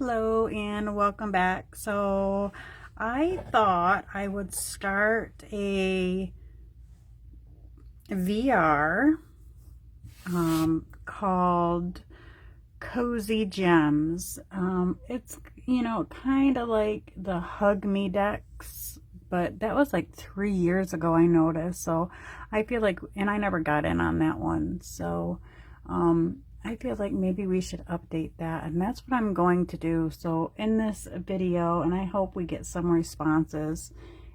Hello and welcome back. So I thought I would start a VR called Cozy Gems. It's, kind of like the Hug Me decks, but that was like 3 years ago, I noticed. So I feel like, and I never got in on that one. So I feel like maybe we should update that, and that's what I'm going to do. So in this video, and I hope we get some responses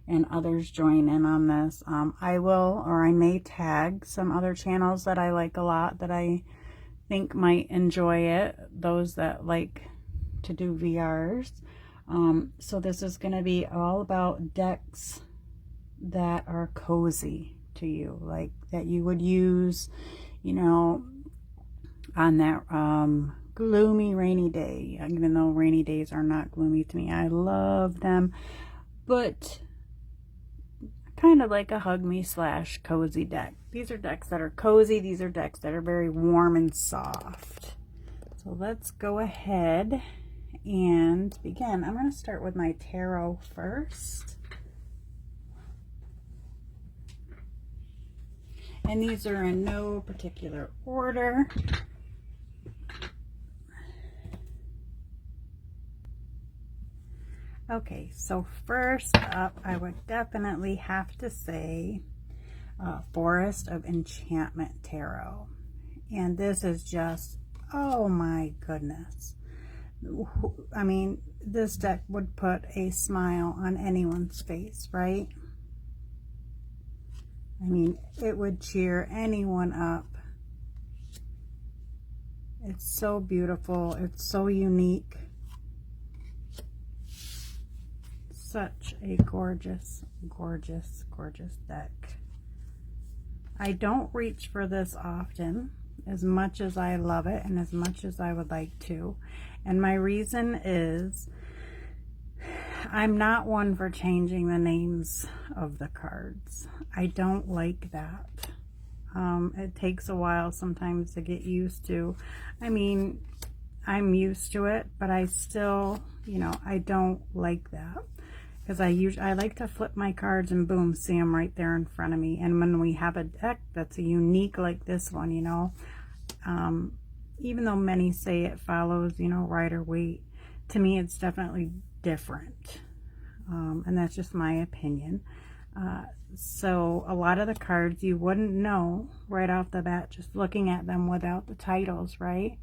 and others join in on this, I will, or I may tag some other channels that I like a lot that I think might enjoy it, those that like to do VRs. So this is going to be all about decks that are cozy to you, like that you would use, on that gloomy rainy day. Even though rainy days are not gloomy to me, I love them, but kind of like a hug me / cozy deck. These are decks that are cozy. These are decks that are very warm and soft. So let's go ahead and begin. I'm going to start with my tarot first. And these are in no particular order. Okay, so first up, I would definitely have to say Forest of Enchantment Tarot. And this is just, oh my goodness. I mean, this deck would put a smile on anyone's face, right? I mean, it would cheer anyone up. It's so beautiful. It's so unique. Such a gorgeous, gorgeous, gorgeous deck. I don't reach for this often, as much as I love it and as much as I would like to. And my reason is I'm not one for changing the names of the cards. I don't like that. It takes a while sometimes to get used to. I mean, I'm used to it, but I still, I don't like that. Because I like to flip my cards and boom, see them right there in front of me. And when we have a deck that's a unique like this one, even though many say it follows, Rider-Waite, to me it's definitely different. And that's just my opinion. So a lot of the cards you wouldn't know right off the bat just looking at them without the titles, right?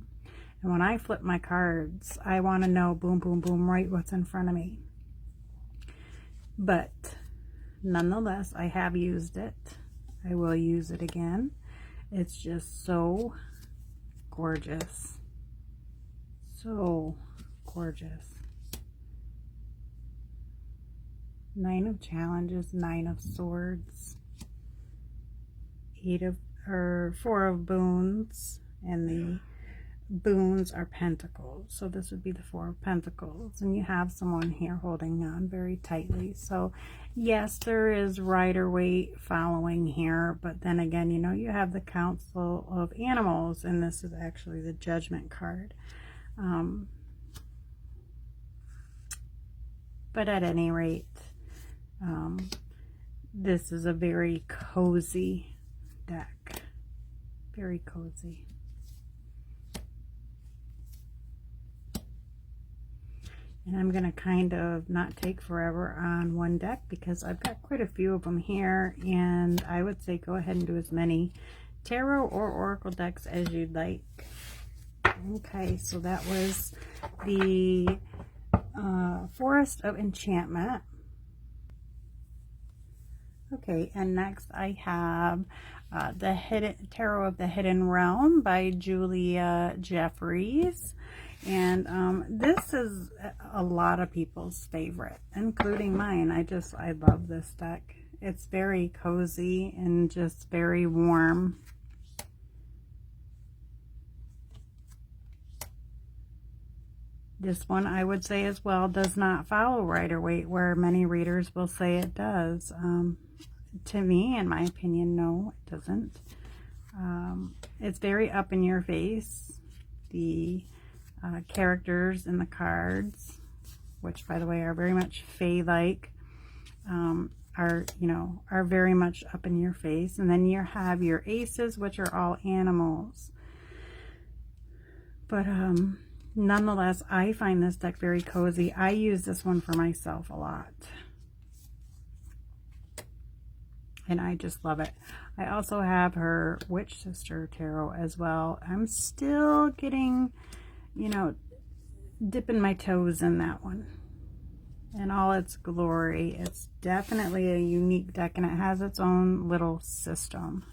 And when I flip my cards, I want to know, boom, boom, boom, right what's in front of me. But nonetheless, I have used it. I will use it again. It's just so gorgeous. So gorgeous. 9 of Challenges, 9 of Swords, 4 of Boons, and the Boons are Pentacles. So this would be the 4 of Pentacles, and you have someone here holding on very tightly. So yes, there is Rider-Waite following here, but then again, you have the Council of Animals, and this is actually the Judgment card. But at any rate, this is a very cozy deck. Very cozy. And I'm going to kind of not take forever on one deck because I've got quite a few of them here. And I would say go ahead and do as many tarot or oracle decks as you'd like. Okay, so that was the Forest of Enchantment. Okay, and next I have the Tarot of the Hidden Realm by Julia Jeffries. And this is a lot of people's favorite, including mine. I love this deck. It's very cozy and just very warm. This one, I would say as well, does not follow Rider-Waite, where many readers will say it does. To me, in my opinion, no, it doesn't. It's very up in your face. The characters in the cards, which by the way are very much fae-like, are very much up in your face. And then you have your aces, which are all animals. But nonetheless, I find this deck very cozy. I use this one for myself a lot. And I just love it. I also have her Witch Sister Tarot as well. I'm still getting, dipping my toes in that one in all its glory. It's definitely a unique deck, and it has its own little system.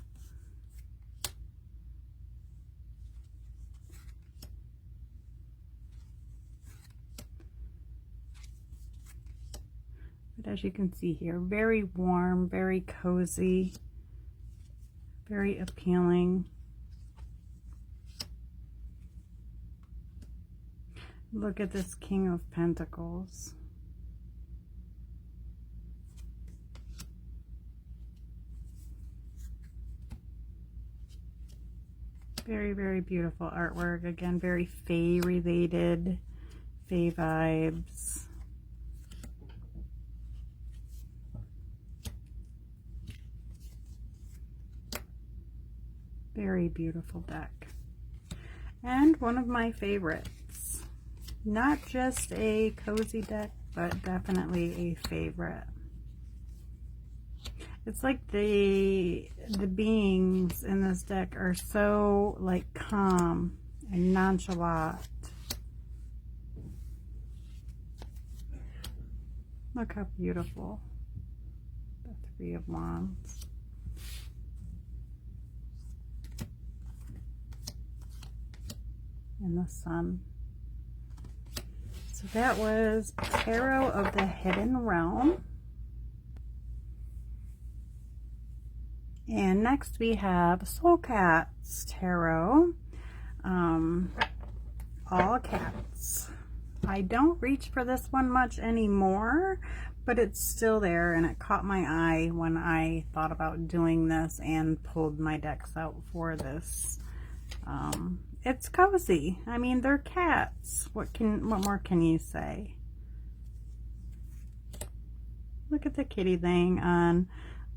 But as you can see here, very warm, very cozy, very appealing. Look at this King of Pentacles. Very, very beautiful artwork. Again, very fae related, fae vibes. Very beautiful deck. And one of my favorites. Not just a cozy deck, but definitely a favorite. It's like the beings in this deck are so like calm and nonchalant. Look how beautiful. The Three of Wands. And the Sun. So that was Tarot of the Hidden Realm. And next we have Soul Cats Tarot. All cats. I don't reach for this one much anymore, but it's still there, and it caught my eye when I thought about doing this and pulled my decks out for this. It's cozy. I mean, they're cats. What more can you say? Look at the kitty thing on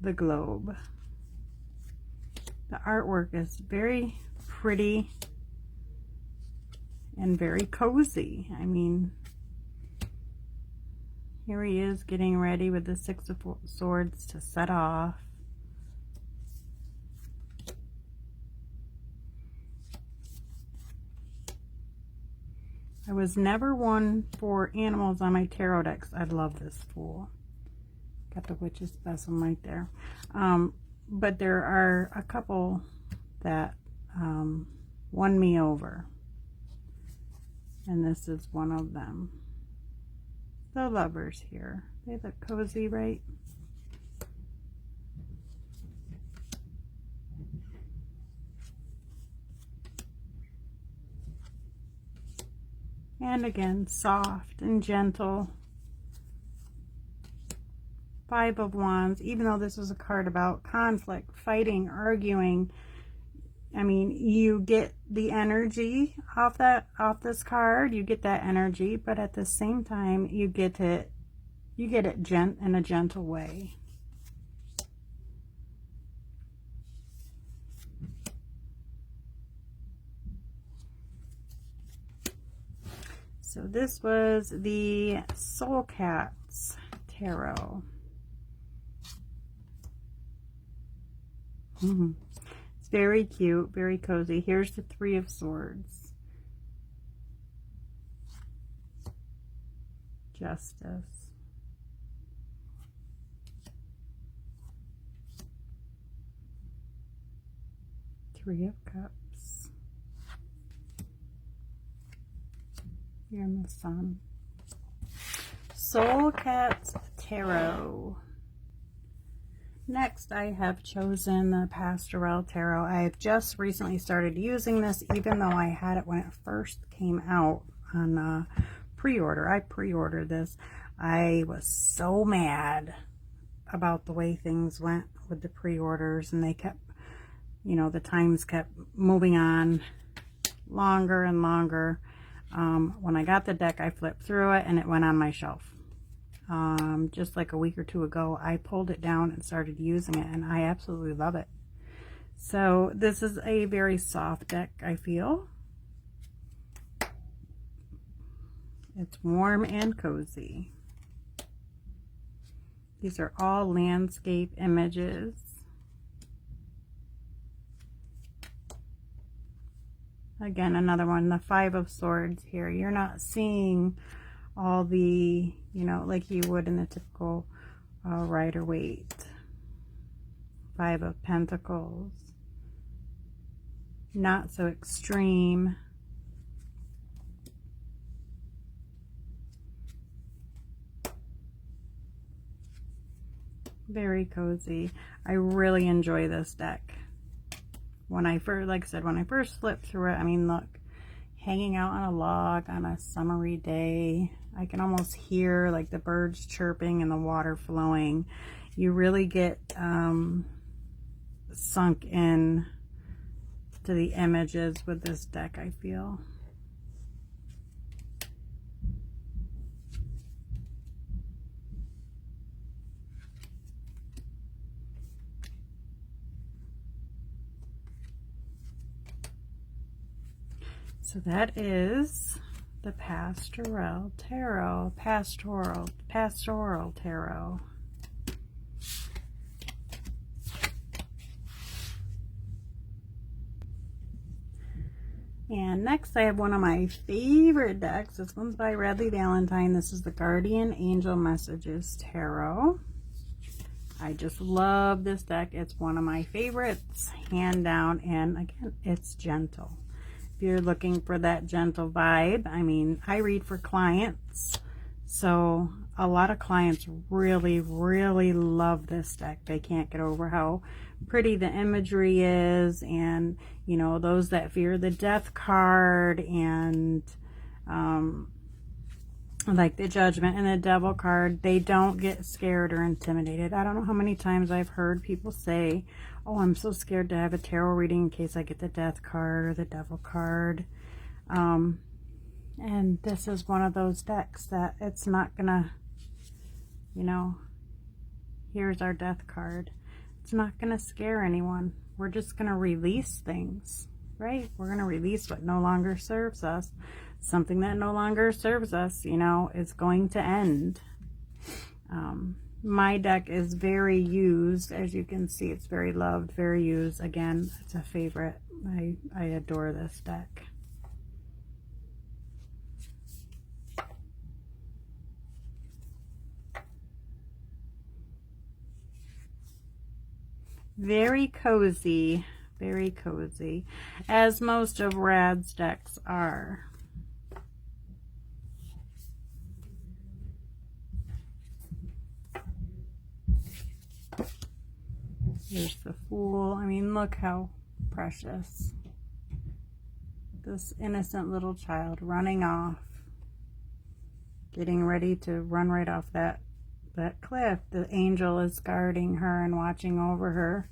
the globe. The artwork is very pretty and very cozy. I mean, here he is getting ready with the Six of Swords to set off. I was never one for animals on my tarot decks. I love this Fool. Got the Witch's Besom right there. But there are a couple that won me over. And this is one of them. The Lovers here. They look cozy, right? And again, soft and gentle. Five of Wands, even though this is a card about conflict, fighting, arguing, I mean, you get the energy off this card, you get that energy, but at the same time, you get it in a gentle way. So this was the Soul Cats Tarot. It's very cute, very cozy. Here's the Three of Swords. Justice. Three of Cups. Here in the Sun. Soul Cats Tarot. Next, I have chosen the Pastoral Tarot. I have just recently started using this, even though I had it when it first came out on pre-order. I pre-ordered this. I was so mad about the way things went with the pre-orders, and they kept, the times kept moving on longer and longer. When I got the deck, I flipped through it and it went on my shelf. Just like a week or two ago, I pulled it down and started using it, and I absolutely love it. So this is a very soft deck, I feel. It's warm and cozy. These are all landscape images. Again, another one, the Five of Swords here. You're not seeing all the, you know, like you would in the typical Rider-Waite. Five of Pentacles. Not so extreme. Very cozy. I really enjoy this deck. When I first, like I said, when I first flipped through it, I mean, look, hanging out on a log on a summery day, I can almost hear like the birds chirping and the water flowing. You really get sunk in to the images with this deck, I feel. So that is the Pastoral Tarot. Pastoral Tarot. And next I have one of my favorite decks. This one's by Radley Valentine. This is the Guardian Angel Messages Tarot. I just love this deck. It's one of my favorites, hand down, and again, it's gentle. If you're looking for that gentle vibe, I mean, I read for clients, so a lot of clients really, really love this deck. They can't get over how pretty the imagery is, and, you know, those that fear the Death card, and like the Judgment and the Devil card, they don't get scared or intimidated. I don't know how many times I've heard people say, oh, I'm so scared to have a tarot reading in case I get the Death card or the Devil card. And this is one of those decks that it's not gonna, you know, here's our Death card. It's not gonna scare anyone. We're just gonna release things, right? We're gonna release what no longer serves us. Something that no longer serves us, you know, is going to end. My deck is very used. As you can see, it's very loved, very used. Again, it's a favorite. I adore this deck. Very cozy, very cozy, as most of Rad's decks are. Here's the Fool. I mean, look how precious. This innocent little child running off, getting ready to run right off that cliff. The angel is guarding her and watching over her.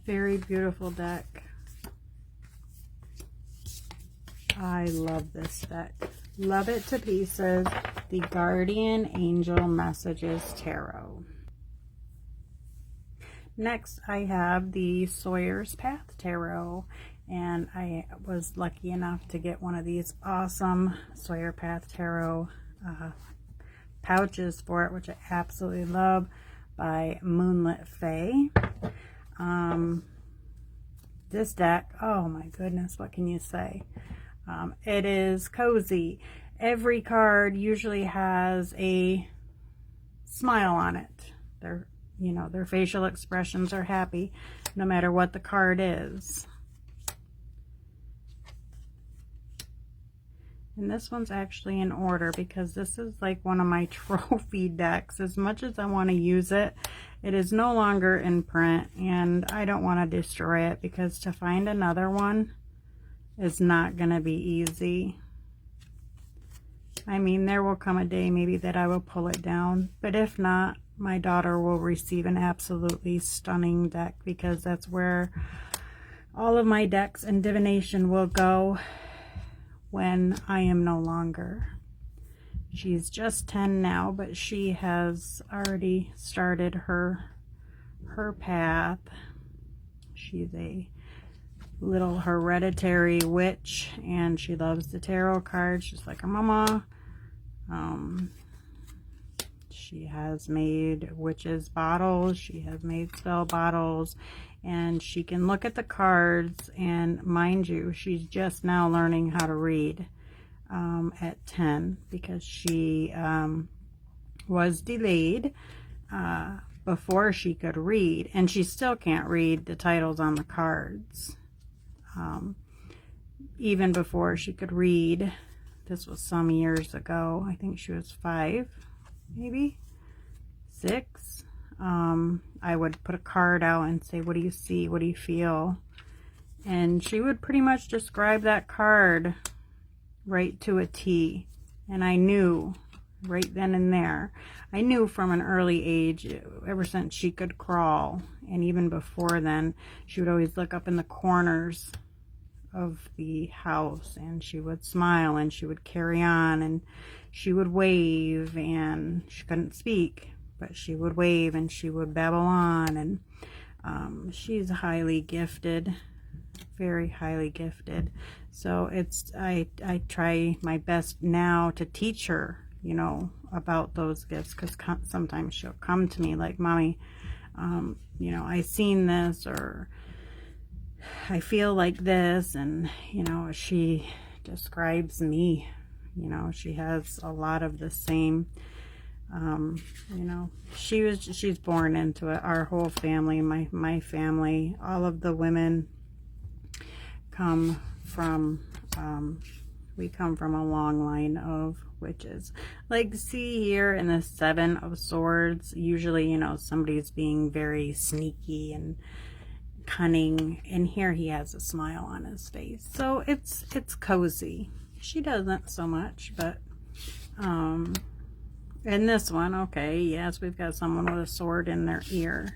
Very beautiful deck. I love this deck. Love it to pieces. The Guardian Angel Messages Tarot. Next, I have the Sawyer's Path Tarot, and I was lucky enough to get one of these awesome Sawyer Path Tarot pouches for it, which I absolutely love, by Moonlit Fae. This deck, oh my goodness, what can you say? It is cozy. Every card usually has a smile on it. Their facial expressions are happy, no matter what the card is. And this one's actually in order because this is like one of my trophy decks. As much as I want to use it, it is no longer in print, and I don't want to destroy it because to find another one is not going to be easy. I mean, there will come a day maybe that I will pull it down, but if not, my daughter will receive an absolutely stunning deck because that's where all of my decks and divination will go when I am no longer. She's just 10 now, but she has already started her path. She's a little hereditary witch, and she loves the tarot cards just like her mama. She has made witches bottles, she has made spell bottles, and she can look at the cards, and mind you, she's just now learning how to read at 10, because she was delayed before she could read, and she still can't read the titles on the cards. Even before she could read, this was some years ago, I think she was 5, maybe 6. I would put a card out and say, what do you see, what do you feel? And she would pretty much describe that card right to a T. And I knew right then and there, I knew from an early age, ever since she could crawl, and even before then, she would always look up in the corners of the house, and she would smile, and she would carry on, and she would wave, and she couldn't speak, but she would wave, and she would babble on. And she's highly gifted, very highly gifted. So I try my best now to teach her, you know, about those gifts, because sometimes she'll come to me like, Mommy, you know, I seen this, or I feel like this, and you know, she describes me. You know, she has a lot of the same. You know, she's born into it. Our whole family, my family, all of the women come from. We come from a long line of witches. Like, see here in the 7 of Swords, usually, you know, somebody's being very sneaky and cunning, and here he has a smile on his face, so it's cozy. She doesn't so much, but in this one, okay, yes, we've got someone with a sword in their ear.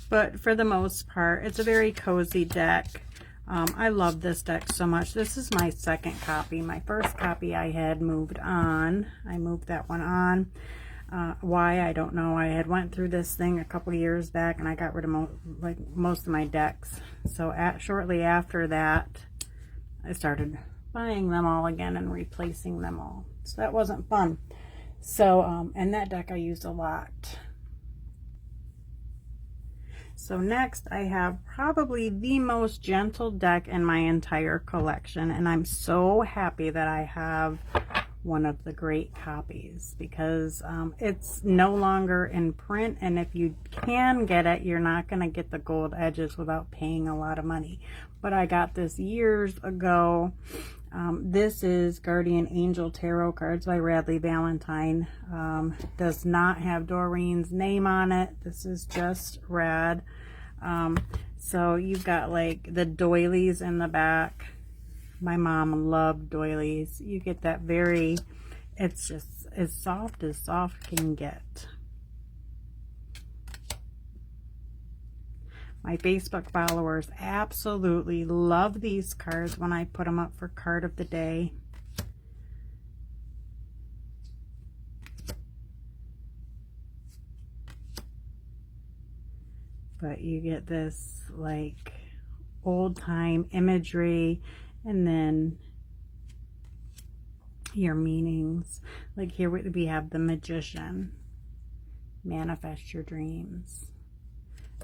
But for the most part, it's a very cozy deck. I love this deck so much. This is my second copy. My first copy I had moved on. I moved that one on. Why, I don't know. I had went through this thing a couple years back, and I got rid of most of my decks. So shortly after that, I started buying them all again and replacing them all. So that wasn't fun. So, and that deck I used a lot. So next, I have probably the most gentle deck in my entire collection, and I'm so happy that I have one of the great copies, because it's no longer in print, and if you can get it, you're not going to get the gold edges without paying a lot of money. But I got this years ago. This is Guardian Angel Tarot Cards by Radley Valentine. Does not have Doreen's name on it. This is just Rad. So you've got like the doilies in the back. My mom loved doilies. You get that very, it's just as soft can get. My Facebook followers absolutely love these cards when I put them up for card of the day. But you get this like old time imagery, and then your meanings. Like here we have the Magician. Manifest your dreams.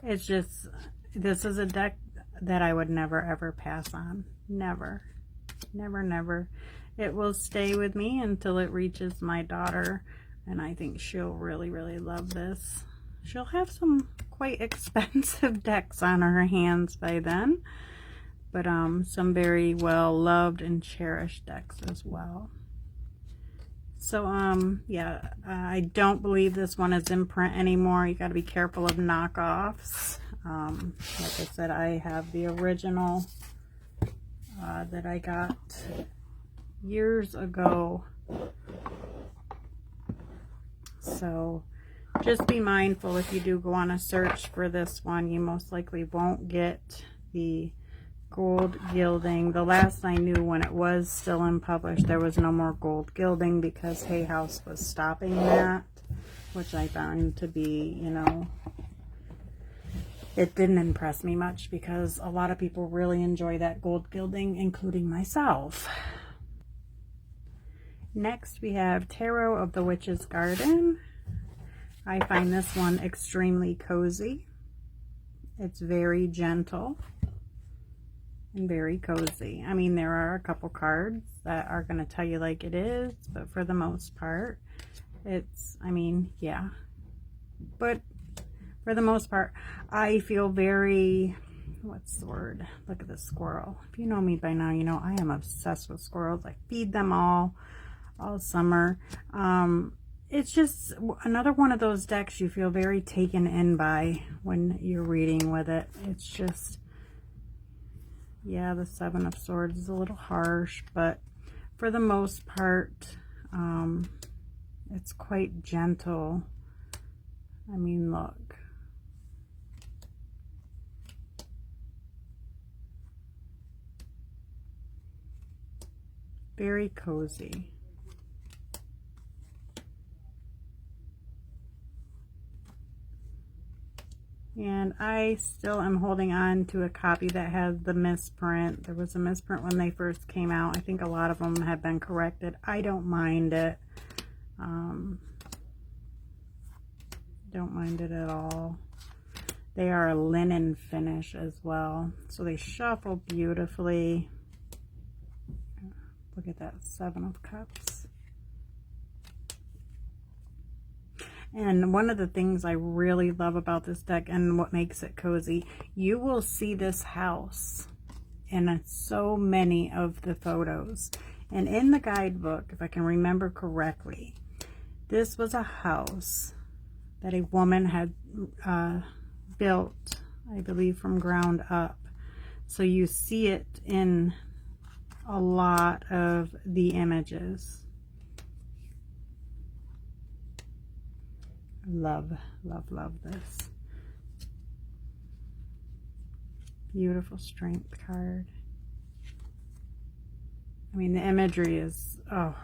It's just, this is a deck that I would never ever pass on. Never. Never, never. It will stay with me until it reaches my daughter, and I think she'll really, really love this. She'll have some quite expensive decks on her hands by then, but some very well loved and cherished decks as well. So yeah, I don't believe this one is in print anymore. You got to be careful of knockoffs. Like I said, I have the original that I got years ago. So just be mindful if you do go on a search for this one. You most likely won't get the gold gilding. The last I knew, when it was still unpublished, there was no more gold gilding because Hay House was stopping that, which I found to be, you know, it didn't impress me much because a lot of people really enjoy that gold gilding, including myself. Next, we have Tarot of the Witch's Garden. I find this one extremely cozy. It's very gentle and very cozy. I mean, there are a couple cards that are going to tell you like it is, but for the most part, it's, I mean, yeah. But for the most part, I feel very, what's the word? Look at this squirrel. If you know me by now, you know I am obsessed with squirrels. I feed them all summer. It's just another one of those decks you feel very taken in by when you're reading with it. It's just, yeah, the Seven of Swords is a little harsh, but for the most part, it's quite gentle. I mean, look. Very cozy. And I still am holding on to a copy that has the misprint. There was a misprint when they first came out. I think a lot of them have been corrected. I don't mind it. Don't mind it at all. They are a linen finish as well. So they shuffle beautifully. Look at that, Seven of Cups. And one of the things I really love about this deck and what makes it cozy, you will see this house in so many of the photos. And in the guidebook, if I can remember correctly, this was a house that a woman had built, I believe, from ground up. So you see it in a lot of the images. Love, love, love this. Beautiful strength card. I mean, the imagery is, oh,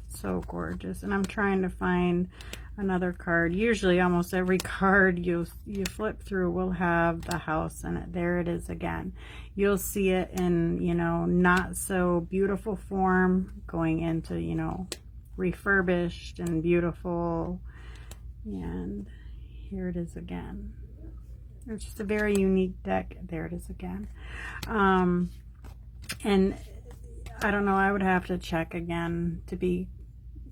so gorgeous. And I'm trying to find another card. Usually almost every card you flip through will have the house in it. There it is again. You'll see it in, you know, not so beautiful form going into, you know, refurbished and beautiful. And here it is again. It's just a very unique deck. There it is again. And I don't know, I would have to check again to be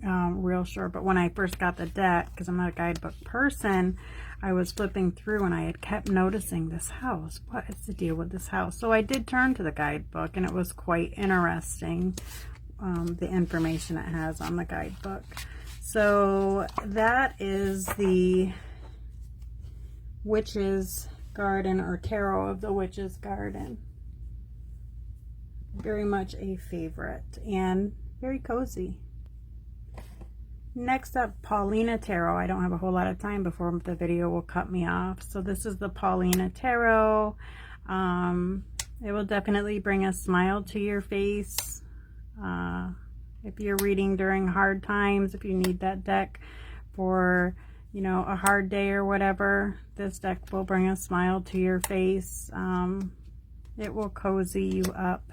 real sure. But when I first got the deck, because I'm not a guidebook person, I was flipping through and I had kept noticing this house. What is the deal with this house? So I did turn to the guidebook, and it was quite interesting, the information it has on the guidebook. So that is the Witch's Garden, or Tarot of the Witch's Garden. Very much a favorite and very cozy. Next up, Paulina Tarot. I don't have a whole lot of time before the video will cut me off. So this is the Paulina Tarot. It will definitely bring a smile to your face. If you're reading during hard times, if you need that deck for, you know, a hard day or whatever, this deck will bring a smile to your face. It will cozy you up.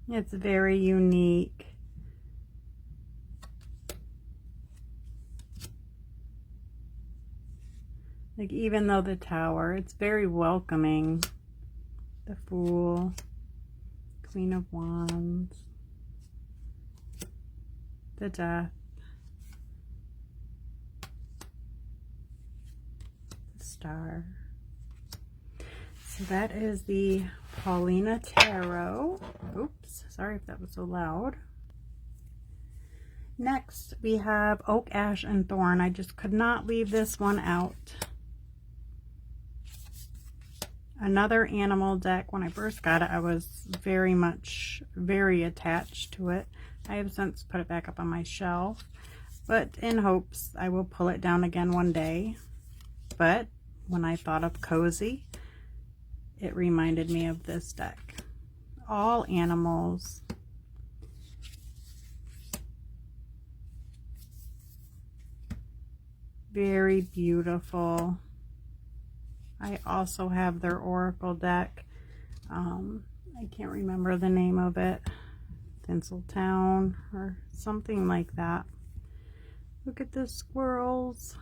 It's very unique. Like, even though the Tower, it's very welcoming. The Fool, Queen of Wands, the Death, the Star. So that is the Paulina Tarot. Oops, sorry if that was so loud. Next, we have Oak, Ash, and Thorn. I just could not leave this one out. Another animal deck. When I first got it, I was very attached to it. I have since put it back up on my shelf. but in hopes I will pull it down again one day. But when I thought of cozy, it reminded me of this deck. All animals. Very beautiful. I also have their oracle deck. I can't remember the name of it. Tinseltown or something like that. Look at the squirrels.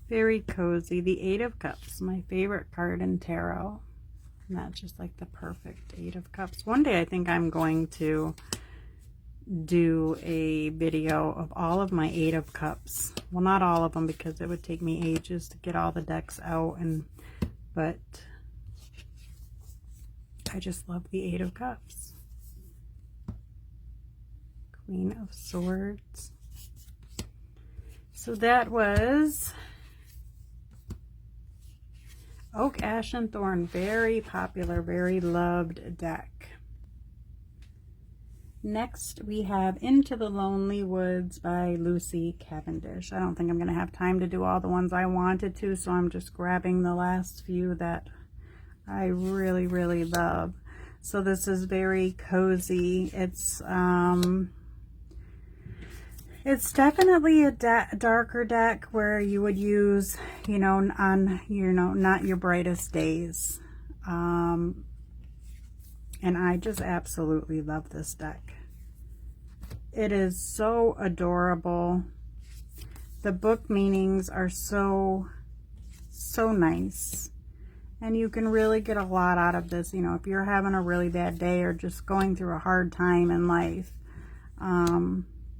Very cozy. The Eight of Cups, my favorite card in tarot. And that's just like the perfect Eight of Cups. One day I think I'm going to do a video of all of my Eight of Cups. Well, not all of them, because it would take me ages to get all the decks out, but I just love the Eight of Cups. Queen of Swords. So that was Oak, Ash, and Thorn. Very popular, very loved deck. Next, we have Into the Lonely Woods by Lucy Cavendish. I don't think I'm going to have time to do all the ones I wanted to, so I'm just grabbing the last few that I really, really love. So this is very cozy. It's definitely a darker deck where you would use, on, not your brightest days. And I just absolutely love this deck. It is so adorable. The book meanings are so nice. And you can really get a lot out of this. If you're having a really bad day or just going through a hard time in life,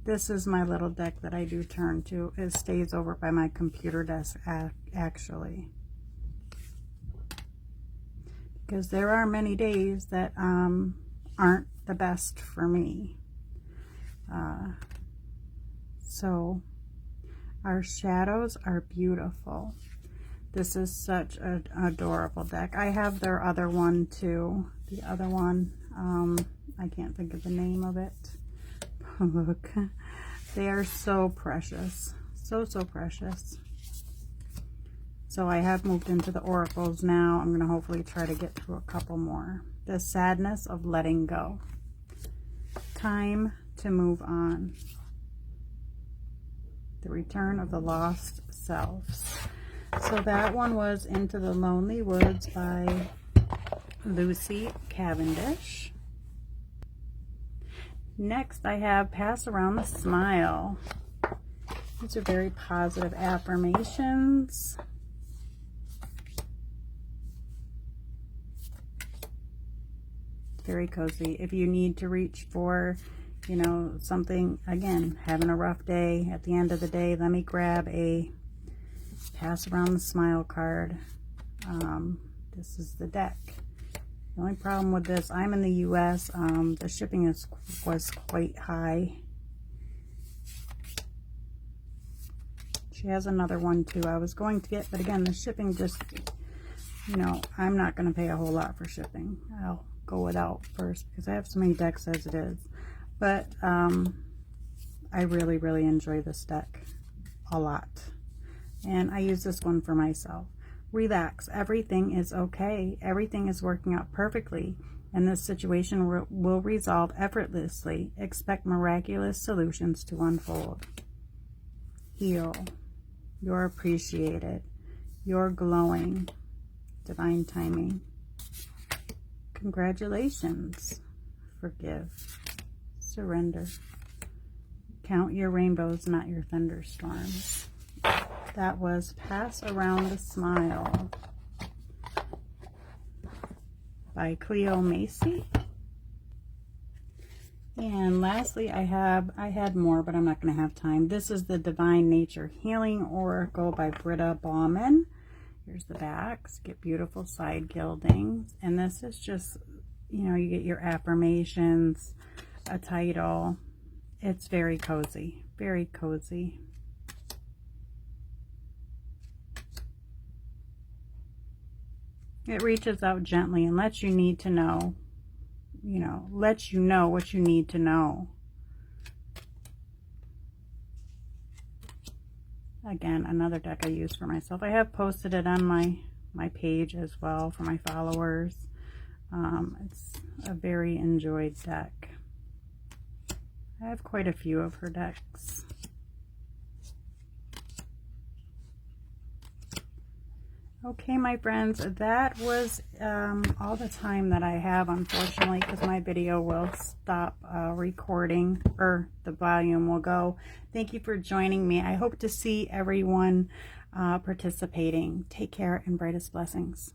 this is my little deck that I do turn to. It stays over by my computer desk, actually. Because there are many days that aren't the best for me. So our shadows are beautiful. This is such an adorable deck. I have their other one too. The other one, I can't think of the name of it. Look, they are so precious. So precious. So I have moved into the oracles now. I'm going to hopefully try to get through a couple more. The sadness of letting go. Time to move on. The return of the lost selves. So that one was Into the Lonely Woods by Lucy Cavendish. Next I have Pass Around the Smile. These are very positive affirmations. Very cozy. If you need to reach for, something, again, having a rough day, at the end of the day, let me grab a Pass Around the Smile card. This is the deck. The only problem with this, I'm in the US, the shipping was quite high. She has another one too I was going to get, but again, the shipping just, I'm not going to pay a whole lot for shipping. I'll go without first because I have so many decks as it is. But I really, really enjoy this deck a lot. And I use this one for myself. Relax. Everything is okay. Everything is working out perfectly. And this situation will resolve effortlessly. Expect miraculous solutions to unfold. Heal. You're appreciated. You're glowing. Divine timing. Congratulations. Forgive. Surrender. Count your rainbows, not your thunderstorms. That was Pass Around the Smile by Cleo Macy. And lastly, I had more, but I'm not going to have time. This is the Divine Nature Healing Oracle by Britta Bauman. Here's the backs. Get beautiful side gildings. And this is just, you get your affirmations, a title. It's very cozy. Very cozy. It reaches out gently and lets you need to know, lets you know what you need to know. Again, another deck I use for myself. I have posted it on my page as well for my followers. It's a very enjoyed deck. I have quite a few of her decks. Okay, my friends, that was all the time that I have, unfortunately, because my video will stop recording, or the volume will go. Thank you for joining me. I hope to see everyone participating. Take care and brightest blessings.